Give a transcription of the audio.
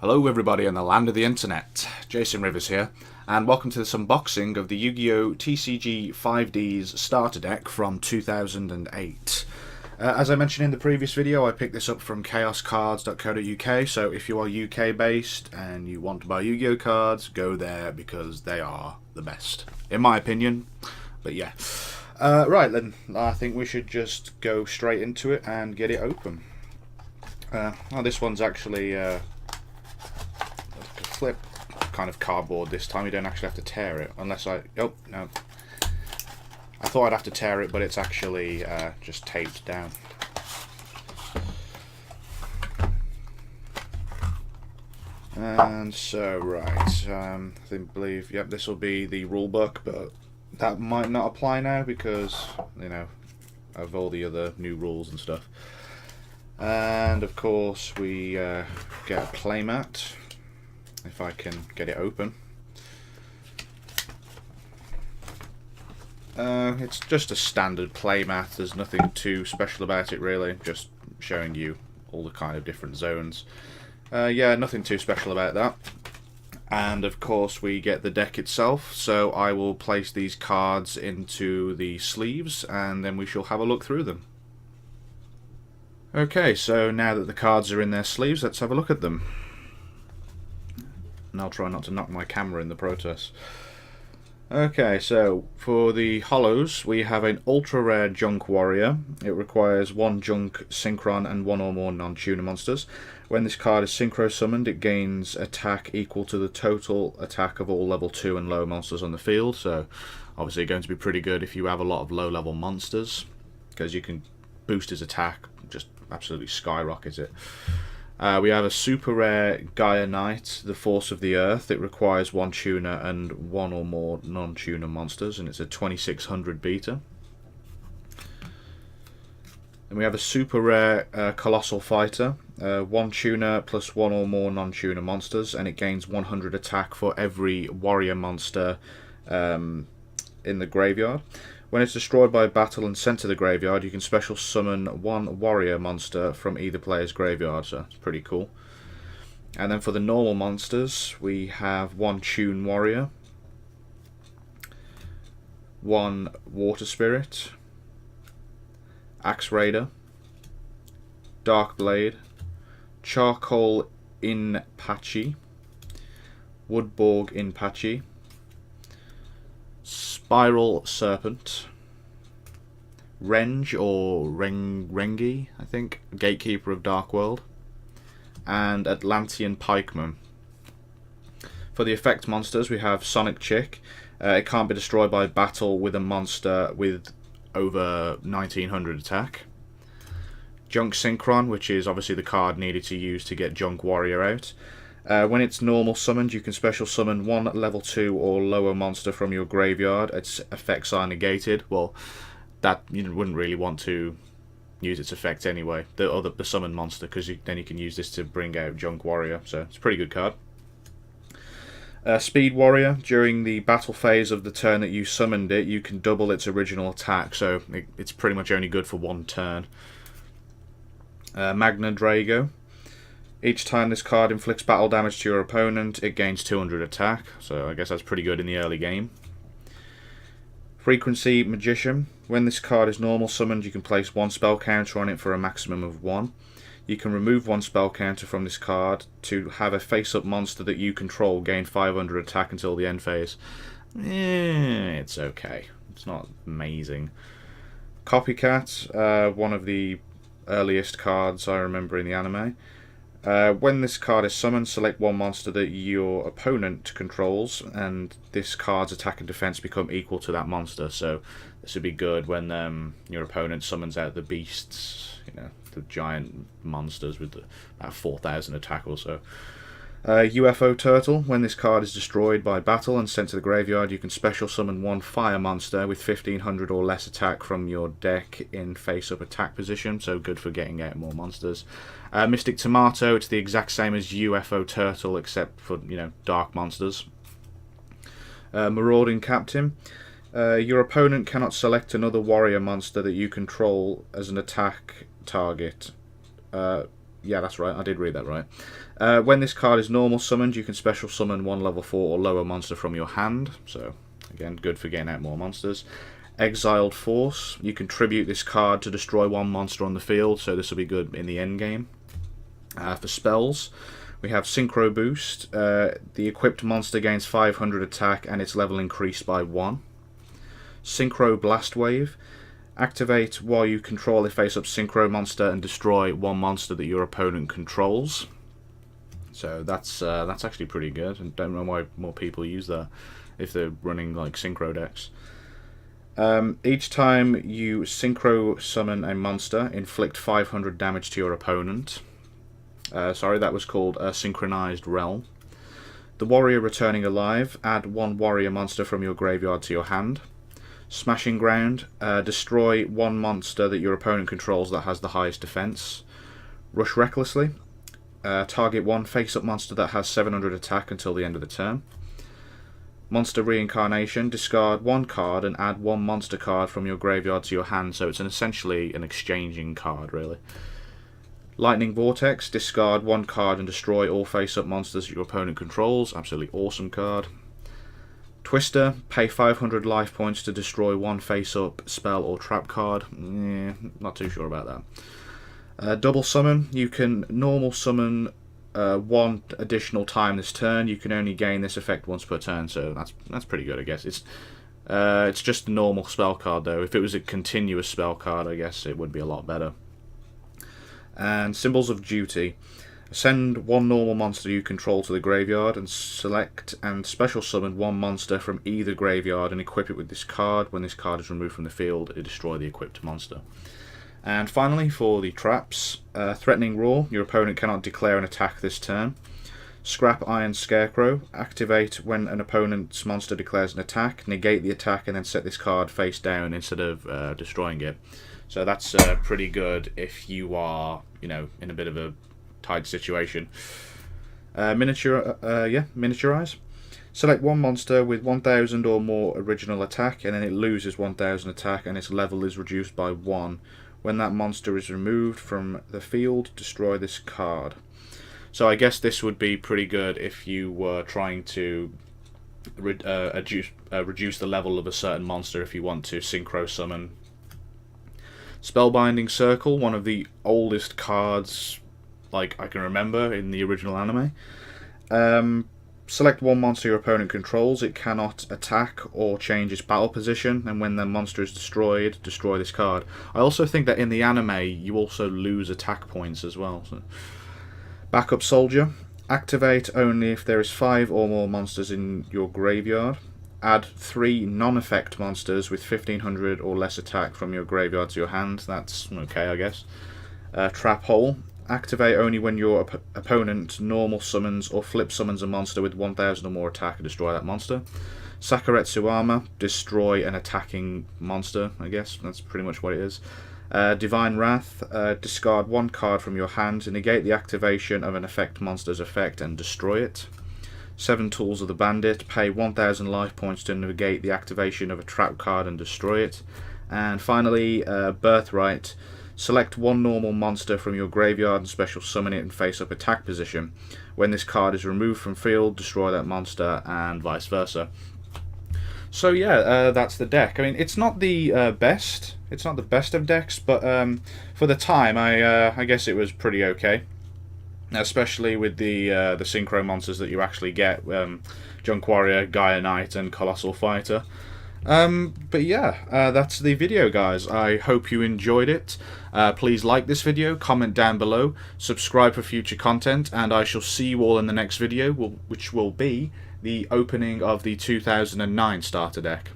Hello everybody in the land of the internet, Jason Rivers here, and welcome to this unboxing of the Yu-Gi-Oh! TCG 5D's starter deck from 2008. As I mentioned in the previous video, I picked this up from chaoscards.co.uk, so if you are UK based and you want to buy Yu-Gi-Oh! Cards, go there because they are the best, in my opinion, but yeah. Right then, I think we should just go straight into it and get it open. This one's actually flip kind of cardboard this time. You don't actually have to tear it unless oh no, I thought I'd have to tear it, but it's actually just taped down. And so right, I believe yep, this will be the rule book, but that might not apply now because, you know, of all the other new rules and stuff. And of course we get a playmat, if I can get it open. It's just a standard playmat, there's nothing too special about it really, just showing you all the kind of different zones. Yeah, nothing too special about that. And of course we get the deck itself, so I will place these cards into the sleeves and then we shall have a look through them. Okay, so now that the cards are in their sleeves, let's have a look at them. And I'll try not to knock my camera in the process. Okay, so for the hollows, we have an ultra rare Junk Warrior. It requires 1 Junk Synchron and 1 or more non-tuner monsters. When this card is synchro summoned, it gains attack equal to the total attack of all level 2 and low monsters on the field. So obviously going to be pretty good if you have a lot of low level monsters, because you can boost his attack, just absolutely skyrocket it. We have a super rare Gaia Knight, the Force of the Earth. It requires 1 tuner and 1 or more non-tuner monsters, and it's a 2600 beta. And we have a super rare Colossal Fighter, 1 tuner plus 1 or more non-tuner monsters, and it gains 100 attack for every warrior monster in the graveyard. When it's destroyed by battle and sent to the graveyard, you can special summon 1 warrior monster from either player's graveyard, so it's pretty cool. And then for the normal monsters, we have 1 Tune Warrior, 1 Water Spirit, Axe Raider, Dark Blade, Charcoal Inpachi, Woodborg Inpachi, Spiral Serpent, Renge or Rengi, I think, Gatekeeper of Dark World, and Atlantean Pikeman. For the effect monsters, we have Sonic Chick. It can't be destroyed by battle with a monster with over 1900 attack. Junk Synchron, which is obviously the card needed to use to get Junk Warrior out. When it's normal summoned, you can special summon 1 level 2 or lower monster from your graveyard. Its effects are negated. Well, that you wouldn't really want to use its effect anyway, the summon monster, because then you can use this to bring out Junk Warrior, so it's a pretty good card. Speed Warrior, during the battle phase of the turn that you summoned it, you can double its original attack, so it's pretty much only good for 1 turn. Magna Drago. Each time this card inflicts battle damage to your opponent, it gains 200 attack, so I guess that's pretty good in the early game. Frequency Magician. When this card is normal summoned, you can place 1 spell counter on it for a maximum of 1. You can remove 1 spell counter from this card to have a face-up monster that you control gain 500 attack until the end phase. It's okay. It's not amazing. Copycat, one of the earliest cards I remember in the anime. When this card is summoned, select 1 monster that your opponent controls, and this card's attack and defense become equal to that monster. So this would be good when your opponent summons out the beasts, you know, the giant monsters with about 4000 attack or so. UFO Turtle. When this card is destroyed by battle and sent to the graveyard, you can special summon 1 fire monster with 1500 or less attack from your deck in face-up attack position, so good for getting out more monsters. Mystic Tomato, it's the exact same as UFO Turtle except for, you know, dark monsters. Marauding Captain. Your opponent cannot select another warrior monster that you control as an attack target. Yeah, that's right, I did read that right. When this card is normal summoned, you can special summon one level 4 or lower monster from your hand. So, again, good for getting out more monsters. Exiled Force. You can tribute this card to destroy one monster on the field, so this will be good in the end game. For spells, we have Synchro Boost. The equipped monster gains 500 attack and its level increased by 1. Synchro Blast Wave. Activate while you control a face-up Synchro monster and destroy one monster that your opponent controls. So that's actually pretty good, and don't know why more people use that if they're running like Synchro decks. Each time you Synchro summon a monster, inflict 500 damage to your opponent. Sorry, that was called a Synchronized Realm. The Warrior Returning Alive. Add one Warrior monster from your graveyard to your hand. Smashing Ground. Destroy one monster that your opponent controls that has the highest defense. Rush Recklessly. Target one face-up monster that has 700 attack until the end of the turn. Monster Reincarnation. Discard one card and add one monster card from your graveyard to your hand, so it's essentially an exchanging card, really. Lightning Vortex. Discard one card and destroy all face-up monsters that your opponent controls. Absolutely awesome card. Twister. Pay 500 life points to destroy one face-up spell or trap card. Not too sure about that. Double Summon. You can normal summon one additional time this turn. You can only gain this effect once per turn, so that's pretty good, I guess. It's just a normal spell card, though. If it was a continuous spell card, I guess it would be a lot better. And Symbols of Duty. Send one normal monster you control to the graveyard and select and special summon one monster from either graveyard and equip it with this card. When this card is removed from the field, it destroy the equipped monster. And finally, for the traps, Threatening Roar. Your opponent cannot declare an attack this turn. Scrap Iron Scarecrow. Activate when an opponent's monster declares an attack. Negate the attack and then set this card face down instead of destroying it. So that's pretty good if you are, in a bit of a tight situation. Miniaturize. Select one monster with 1000 or more original attack, and then it loses 1000 attack, and its level is reduced by 1. When that monster is removed from the field, destroy this card. So I guess this would be pretty good if you were trying to reduce the level of a certain monster if you want to synchro summon. Spellbinding Circle, one of the oldest cards I can remember in the original anime. Select one monster your opponent controls. It cannot attack or change its battle position, and when the monster is destroyed, destroy this card. I also think that in the anime you also lose attack points as well. So. Backup Soldier. Activate only if there is 5 or more monsters in your graveyard. Add 3 non-effect monsters with 1500 or less attack from your graveyard to your hand. That's okay, I guess. Trap Hole. Activate only when your opponent normal summons or flip summons a monster with 1000 or more attack and destroy that monster. Sakuretsu Armor. Destroy an attacking monster, I guess. That's pretty much what it is. Divine Wrath. Discard one card from your hand to negate the activation of an effect monster's effect and destroy it. 7 Tools of the Bandit. Pay 1000 life points to negate the activation of a trap card and destroy it. And finally, Birthright. Select one normal monster from your graveyard and special summon it in face-up attack position. When this card is removed from field, destroy that monster, and vice versa. So yeah, that's the deck. I mean, it's not the best. It's not the best of decks, but for the time, I guess it was pretty okay. Especially with the synchro monsters that you actually get, Junk Warrior, Gaia Knight, and Colossal Fighter. But yeah, that's the video, guys. I hope you enjoyed it. Please like this video, comment down below, subscribe for future content, and I shall see you all in the next video, which will be the opening of the 2009 starter deck.